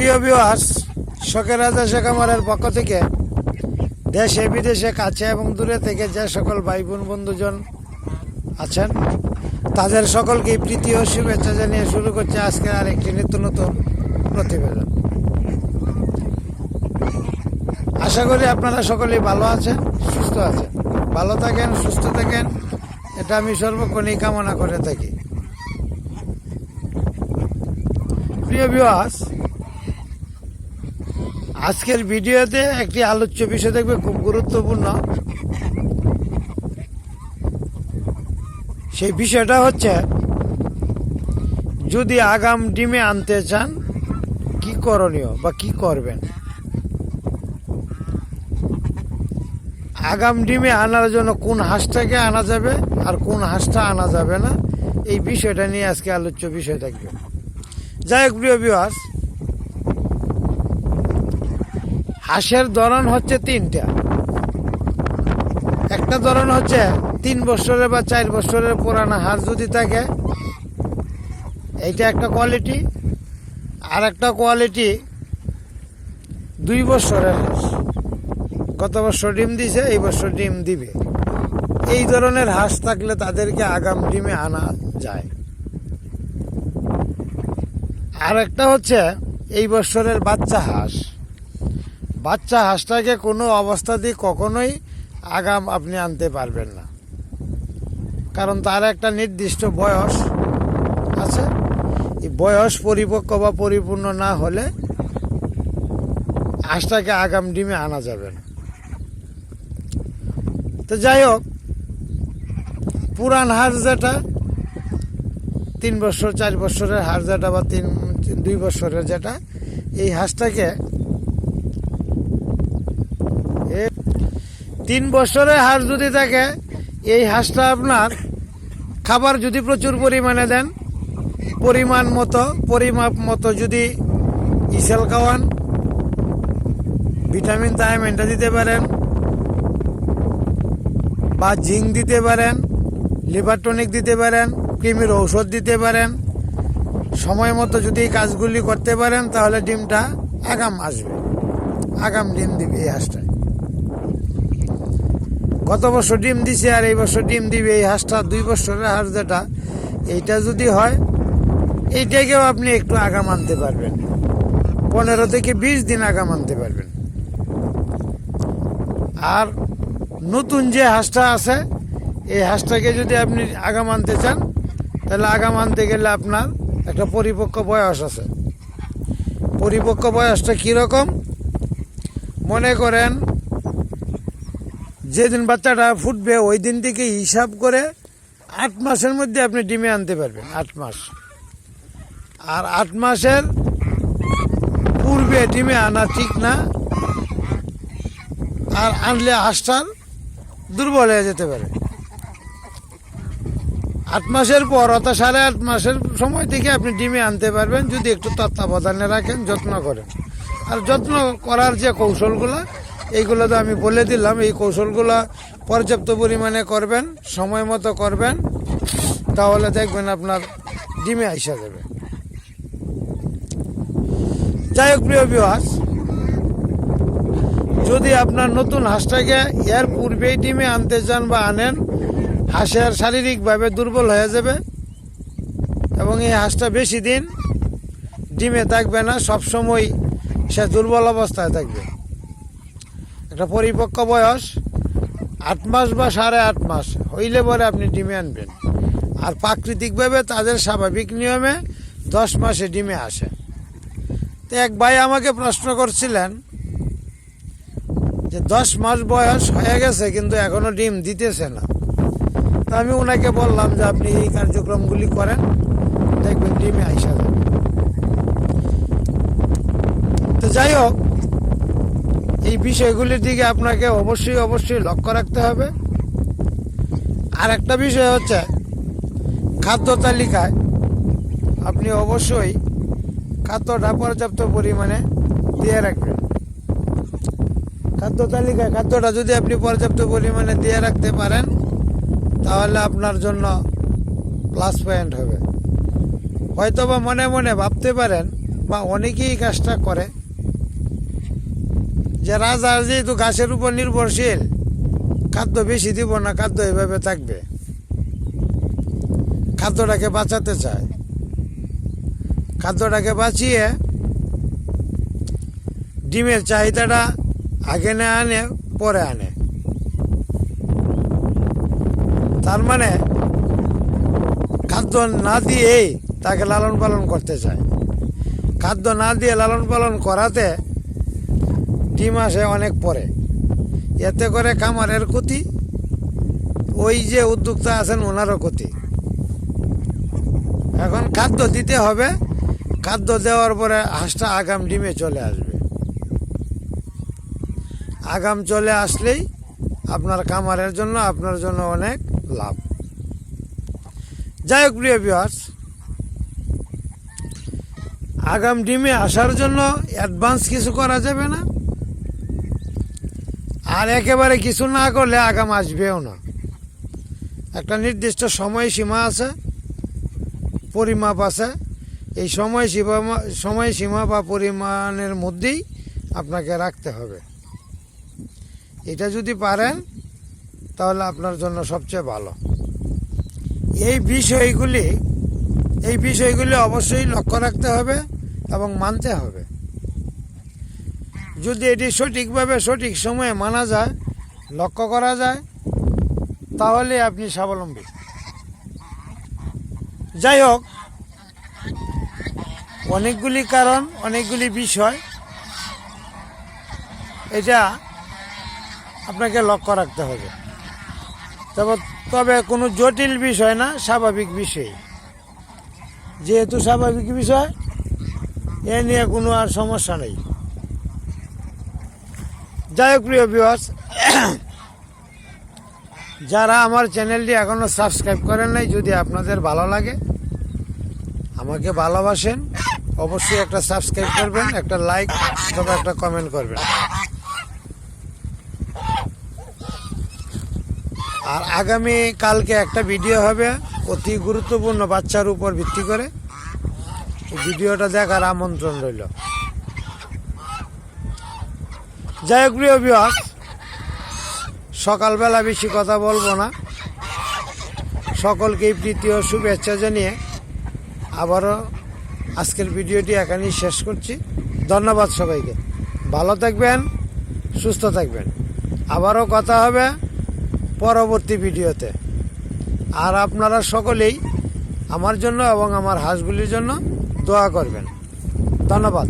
প্রিয় ভিউয়ার্স, শখের রাজা শেখ আমারের পক্ষ থেকে দেশে বিদেশে কাছে এবং দূরে থেকে যে সকল ভাই বোন বন্ধুজন আছেন তাদের সকলকে প্রীতি ও শুভেচ্ছা জানিয়ে শুরু করছে আজকে আরেকটি নিত্য নতুন প্রতিবেদন। আশা করি আপনারা সকলেই ভালো আছেন, সুস্থ আছেন। ভালো থাকেন, সুস্থ থাকেন, এটা আমি সর্বক্ষণই কামনা করে থাকি। প্রিয় ভিউয়ার্স, আজকের ভিডিওতে একটি আলোচ্য বিষয় দেখবে, খুব গুরুত্বপূর্ণ। সেই বিষয়টা হচ্ছে, যদি আগাম ডিমে আনতে চান কি করণীয় বা কি করবেন। আগাম ডিমে আনার জন্য কোন হাঁসটাকে আনা যাবে আর কোন হাঁসটা আনা যাবে না, এই বিষয়টা নিয়ে আজকে আলোচ্য বিষয় থাকবে। যাই হোক প্রিয় ভিউয়ার্স, হাঁসের ধরন হচ্ছে তিনটা। একটা ধরন হচ্ছে 3 বছরের বা 4 বছরের পুরানা হাঁস যদি থাকে, এইটা একটা কোয়ালিটি। আর একটা কোয়ালিটি 2 বছরের হাঁস, গত বছর ডিম দিছে, এই বছর ডিম দিবে। এই ধরনের হাঁস থাকলে তাদেরকে আগাম ডিমে আনা যায়। আর একটা হচ্ছে এই বছরের বাচ্চা হাঁস। বাচ্চা হাঁসটাকে কোনো অবস্থাতেই কখনোই আগাম আপনি আনতে পারবেন না, কারণ তার একটা নির্দিষ্ট বয়স আছে। এই বয়স পরিপক্ক বা পরিপূর্ণ না হলে হাঁসটাকে আগাম ডিমে আনা যাবে না। তো যাই হোক, পুরান হাঁস যেটা 3 বছর 4 বছরের হাঁস যেটা বা 2 বছরের যেটা, এই হাঁসটাকে 3 বছরের হাঁস যদি থাকে, এই হাঁসটা আপনার খাবার যদি প্রচুর পরিমাণে দেন, পরিমাপ মতো যদি ইসেল খাওয়ান, ভিটামিন থায়ামিনটা দিতে পারেন, বা জিঙ্ক দিতে পারেন, লিভার টনিক দিতে পারেন, কৃমির ঔষধ দিতে পারেন, সময় মতো যদি এই কাজগুলি করতে পারেন, তাহলে ডিমটা আগাম আসবে, আগাম ডিম দিবে এই হাঁসটা। গত বছর ডিম দিছে আর এই বছর ডিম দিবে, এই হাঁসটা 2 বছরের হাঁস যেটা, এইটা যদি হয়, এইটাকেও আপনি একটু আগাম আনতে পারবেন, 15 থেকে 20 দিন আগাম আনতে পারবেন। আর নতুন যে হাঁসটা আছে, এই হাঁসটাকে যদি আপনি আগাম আনতে চান, তাহলে আগাম আনতে গেলে আপনার একটা পরিপক্ক বয়স আছে। পরিপক্ক বয়সটা কীরকম? মনে করেন যেদিন বাচ্চাটা ফুটবে ওই দিন থেকে হিসাব করে 8 মাসের মধ্যে আপনি ডিমে আনতে পারবেন। 8 মাস। আর 8 মাসের পূর্বে ডিমে আনা ঠিক না, আর আনলে হাঁসটার দুর্বল হয়ে যেতে পারে। 8 মাসের পর, অর্থাৎ 8.5 মাসের সময় থেকে আপনি ডিমে আনতে পারবেন, যদি একটু তত্ত্বাবধানে রাখেন, যত্ন করেন। আর যত্ন করার যে কৌশলগুলো, এইগুলো তো আমি বলে দিলাম। এই কৌশলগুলো পর্যাপ্ত পরিমাণে করবেন, সময় মতো করবেন, তাহলে দেখবেন আপনার ডিমে আইসা যাবে। যাই হোক প্রিয় ভিউয়ার্স, যদি আপনার নতুন হাঁসটাকে এর পূর্বেই ডিমে আনতে চান বা আনেন, হাঁসের শারীরিকভাবে দুর্বল হয়ে যাবে এবং এই হাঁসটা বেশি দিন ডিমে থাকবে না, সবসময় সে দুর্বল অবস্থায় থাকবে। একটা পরিপক্ক বয়স 8 মাস বা 8.5 মাস হইলে পরে আপনি ডিমে আনবেন। আর প্রাকৃতিকভাবে তাদের স্বাভাবিক নিয়মে 10 মাসে ডিমে আসে। তো এক ভাই আমাকে প্রশ্ন করছিলেন যে 10 মাস বয়স হয়ে গেছে কিন্তু এখনো ডিম দিতেছে না। তো আমি ওনাকে বললাম যে আপনি এই কার্যক্রমগুলি করেন, দেখবেন ডিমে আইসা যাবে। তো যাই হোক, এই বিষয়গুলির দিকে আপনাকে অবশ্যই লক্ষ্য রাখতে হবে। আর একটা বিষয় হচ্ছে, খাদ্য তালিকায় আপনি অবশ্যই খাদ্যটা পর্যাপ্ত পরিমাণে দিয়ে রাখবেন। খাদ্য তালিকায় খাদ্যটা যদি আপনি পর্যাপ্ত পরিমাণে দিয়ে রাখতে পারেন, তাহলে আপনার জন্য প্লাস পয়েন্ট হবে। হয়তোবা মনে মনে ভাবতে পারেন বা অনেকেই এই কাজটা করে, যে রাজা যেহেতু ঘাসের উপর নির্ভরশীল, খাদ্য বেশি দিব না, খাদ্য এভাবে থাকবে, খাদ্যটাকে বাঁচাতে চায়। খাদ্যটাকে বাঁচিয়ে ডিমের চাহিদাটা আগে না আনে, পরে আনে। তার মানে খাদ্য না দিয়েই তাকে লালন পালন করতে চায়। খাদ্য না দিয়ে লালন পালন করাতে ডিম আসে অনেক পরে। এতে করে খামারের ক্ষতি, ওই যে উদ্যোক্তা আছেন ওনারও ক্ষতি। এখন খাদ্য দিতে হবে, খাদ্য দেওয়ার পরে হাঁসটা আগাম ডিমে চলে আসবে। আগাম চলে আসলেই আপনার খামারের জন্য, আপনার জন্য অনেক লাভ। যাই হোক প্রিয় ভিউয়ার্স, আগাম ডিমে আসার জন্য অ্যাডভান্স কিছু করা যাবে না, আর একেবারে কিছু না করলে আগাম আসবেও না। একটা নির্দিষ্ট সময়সীমা আছে, পরিমাপ আছে। এই সময়সীমা বা পরিমাণের মধ্যেই আপনাকে রাখতে হবে। এটা যদি পারেন তাহলে আপনার জন্য সবচেয়ে ভালো। এই বিষয়গুলি অবশ্যই লক্ষ্য রাখতে হবে এবং মানতে হবে। যদি এটি সঠিকভাবে সঠিক সময়ে মানা যায়, লক্ষ্য করা যায়, তাহলে আপনি স্বাবলম্বী। যাই হোক, অনেকগুলি কারণ, অনেকগুলি বিষয়, এটা আপনাকে লক্ষ্য রাখতে হবে। তবে কোনো জটিল বিষয় না, স্বাভাবিক বিষয়। যেহেতু স্বাভাবিক বিষয়, এ নিয়ে কোনো আর সমস্যা নেই। যাই হোক প্রিয় ভিউয়ার্স, যারা আমার চ্যানেলটি এখনও সাবস্ক্রাইব করেন নাই, যদি আপনাদের ভালো লাগে, আমাকে ভালোবাসেন, অবশ্যই একটা সাবস্ক্রাইব করবেন, একটা লাইক অথবা একটা কমেন্ট করবেন। আর আগামী কালকে একটা ভিডিও হবে অতি গুরুত্বপূর্ণ বাচ্চার উপর ভিত্তি করে। ভিডিওটা দেখার আমন্ত্রণ রইল। যাই হোক প্রিয় ভিউয়ার্স, সকালবেলা বেশি কথা বলবো না। সকলকেই প্রীতি ও শুভেচ্ছা জানিয়ে আবারও আজকের ভিডিওটি এখানেই শেষ করছি। ধন্যবাদ সবাইকে। ভালো থাকবেন, সুস্থ থাকবেন। আবারও কথা হবে পরবর্তী ভিডিওতে। আর আপনারা সকলেই আমার জন্য এবং আমার হাঁসগুলির জন্য দোয়া করবেন। ধন্যবাদ।